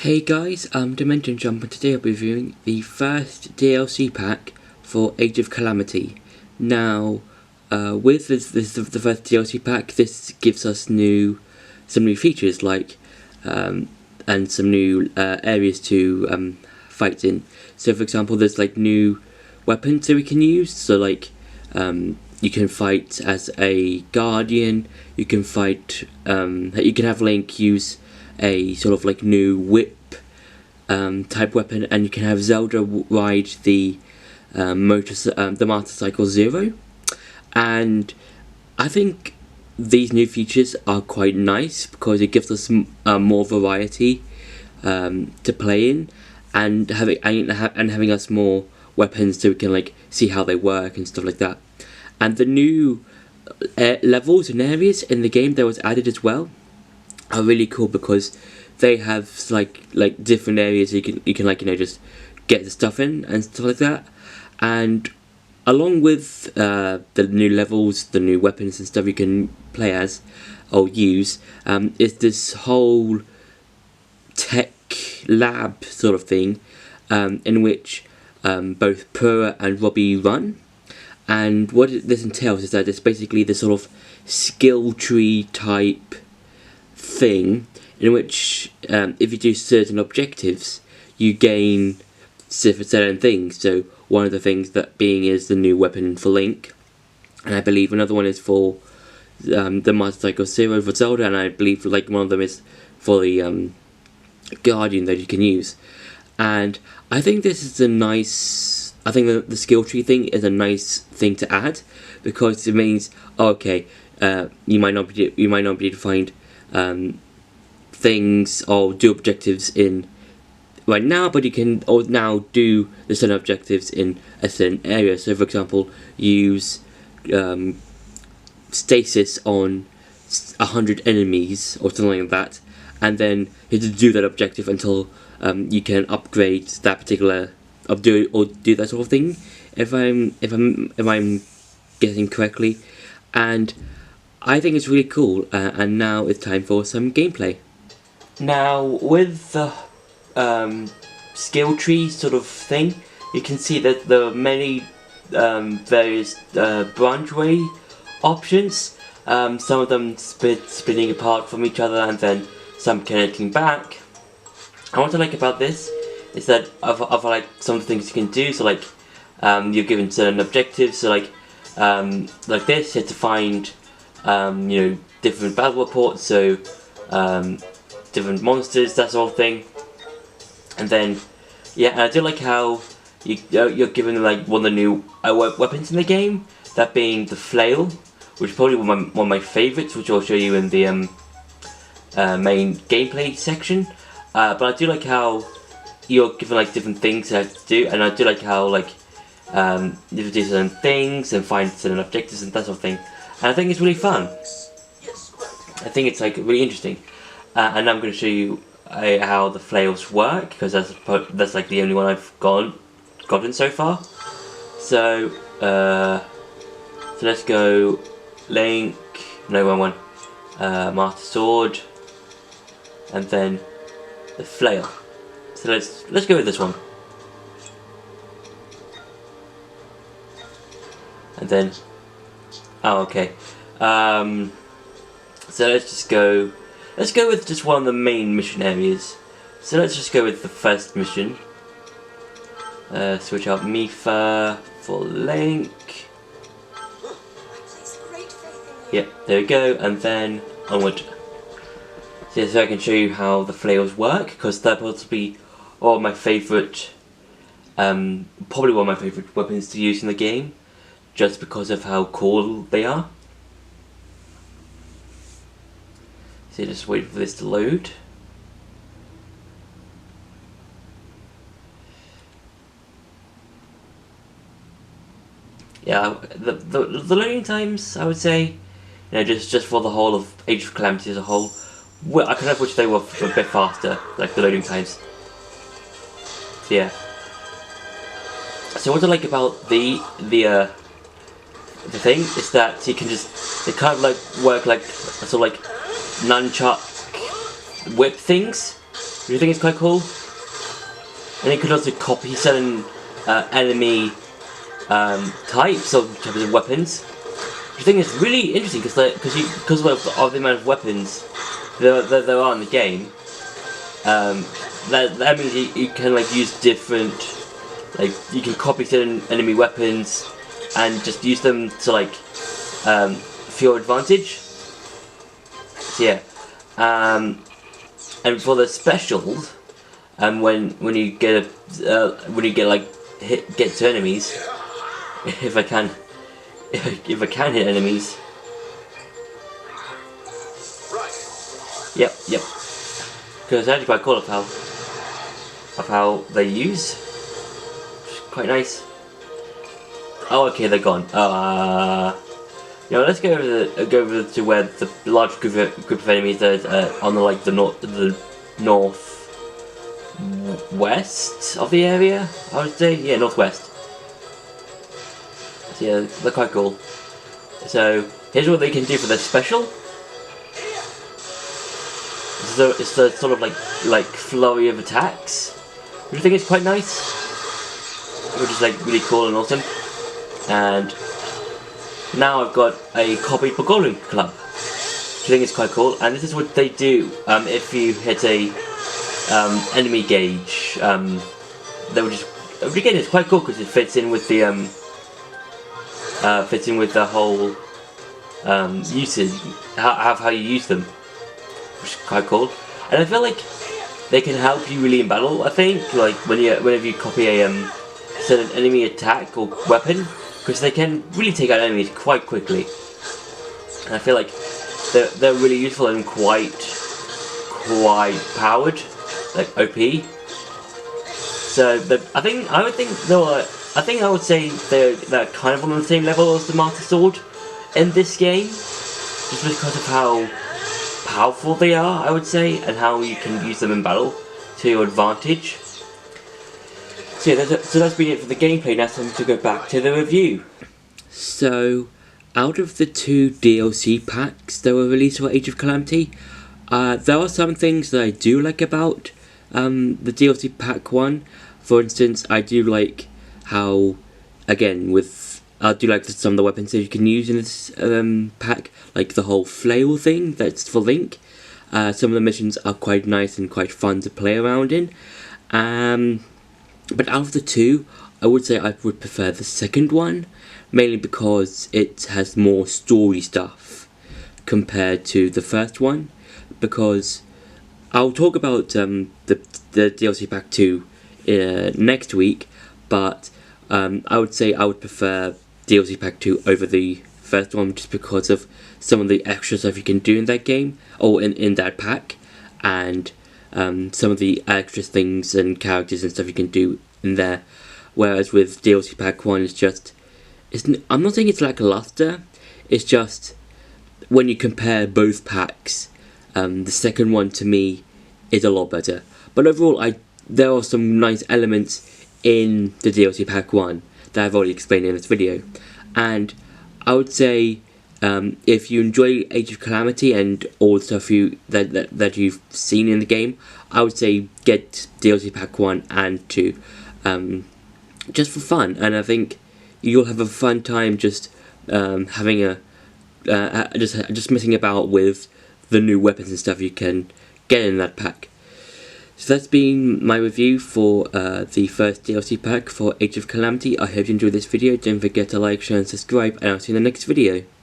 Hey guys, Dimension Jump, and today I'll be reviewing the first DLC pack for Age of Calamity. Now, with the first DLC pack, this gives us some new features like, and some new areas to fight in. So, for example, there's like new weapons that we can use. So, like, you can fight as a guardian. You can fight. You can have Link use a sort of like new whip type weapon, and you can have Zelda ride the motorcycle Zero. And I think these new features are quite nice because it gives us more variety to play in, and having us more weapons so we can like see how they work and stuff like that. And the new levels and areas in the game that was added as well are really cool because they have like different areas you can like, you know, just get the stuff in and stuff like that. And along with the new levels, the new weapons and stuff you can play as or use, is this whole tech lab sort of thing, in which both Pura and Robbie run. And what this entails is that it's basically this sort of skill tree type thing in which if you do certain objectives you gain certain things. So one of the things that being is the new weapon for Link, and I believe another one is for the motorcycle Zero for Zelda, and I believe like one of them is for the guardian that you can use. And I think this is a nice, I think the skill tree thing is a nice thing to add, because it means you might not be able to find things or do objectives in right now, but you can now do the certain objectives in a certain area. So for example, use stasis on 100 enemies or something like that, and then you have to do that objective until you can upgrade that particular do that sort of thing, if I'm guessing correctly. And I think it's really cool, and now it's time for some gameplay. Now, with the skill tree sort of thing, you can see that there are many various branchway options. Some of them splitting apart from each other, and then some connecting back. And what I like about this is that of like some of the things you can do. So like you're given certain objectives. So like this, you have to find different battle reports, so different monsters, that sort of thing. And then and I do like how you're given like one of the new weapons in the game, that being the flail, which is probably one of my favourites, which I'll show you in the main gameplay section. But I do like how you're given like different things you have to do, and I do like how like you have to do certain things and find certain objectives and that sort of thing. And I think it's really fun. I think it's like really interesting. And I'm going to show you how the flails work, because that's like the only one I've gotten so far. So let's go Link, no wrong one, Master Sword, and then the flail. So let's go with this one. And then okay. So let's go with just one of the main mission areas. So let's just go with the first mission. Switch out Mifa for Link. Yep, there we go, and then onward. So I can show you how the flails work, because they're possibly all my favourite, probably one of my favourite weapons to use in the game, just because of how cool they are. So just wait for this to load. Yeah, the loading times, I would say, just for the whole of Age of Calamity as a whole, well, I kind of wish they were a bit faster, like the loading times. So yeah. So what I like about the thing is that you can they kind of like work like sort of like nunchuck whip things. Do you think it's quite cool? And you could also copy certain enemy types of weapons. I think it's really interesting because of the amount of weapons there are in the game. That means you can like use different, like you can copy certain enemy weapons and just use them to like for your advantage. So yeah, and for the specials, when you get get to enemies, if I can hit enemies. Yep. Because it's actually quite cool of how they use. Which is quite nice. Oh, okay, they're gone. Let's go over to where the large group of enemies that on the northwest of the area. I would say, yeah, northwest. So yeah, they're quite cool. So here's what they can do for their special. So it's the sort of like flurry of attacks, which I think is quite nice, which is like really cool and awesome. And now I've got a copy for Golden Club, which I think is quite cool. And this is what they do if you hit a enemy gauge. They will just again, it's quite cool because it fits in with the whole usage, how you use them. Which is quite cool, and I feel like they can help you really in battle. I think like whenever you copy a certain enemy attack or weapon, because they can really take out enemies quite quickly. And I feel like they're really useful and quite powered, like OP. So I would say they're kind of on the same level as the Master Sword in this game, just because of how powerful they are, I would say, and how you can use them in battle to your advantage. So yeah, that's been it for the gameplay. Now it's time to go back to the review. So, out of the 2 DLC packs that were released for Age of Calamity, there are some things that I do like about the DLC pack 1. For instance, I do like how, again, I do like some of the weapons that you can use in this pack, like the whole flail thing that's for Link. Some of the missions are quite nice and quite fun to play around in. But out of the 2, I would say I would prefer the second one, mainly because it has more story stuff compared to the first one. Because I'll talk about the DLC pack 2 next week, but I would say I would prefer DLC pack 2 over the first one, just because of some of the extra stuff you can do in that game, or in that pack, and some of the extra things and characters and stuff you can do in there. Whereas with DLC pack 1, I'm not saying it's lackluster, it's just when you compare both packs, the second one to me is a lot better. But overall, there are some nice elements in the DLC pack 1 that I've already explained in this video, and I would say if you enjoy Age of Calamity and all the stuff that you've seen in the game, I would say get DLC pack 1 and 2 just for fun, and I think you'll have a fun time just having just messing about with the new weapons and stuff you can get in that pack. So that's been my review for the first DLC pack for Age of Calamity. I hope you enjoyed this video. Don't forget to like, share and subscribe, and I'll see you in the next video.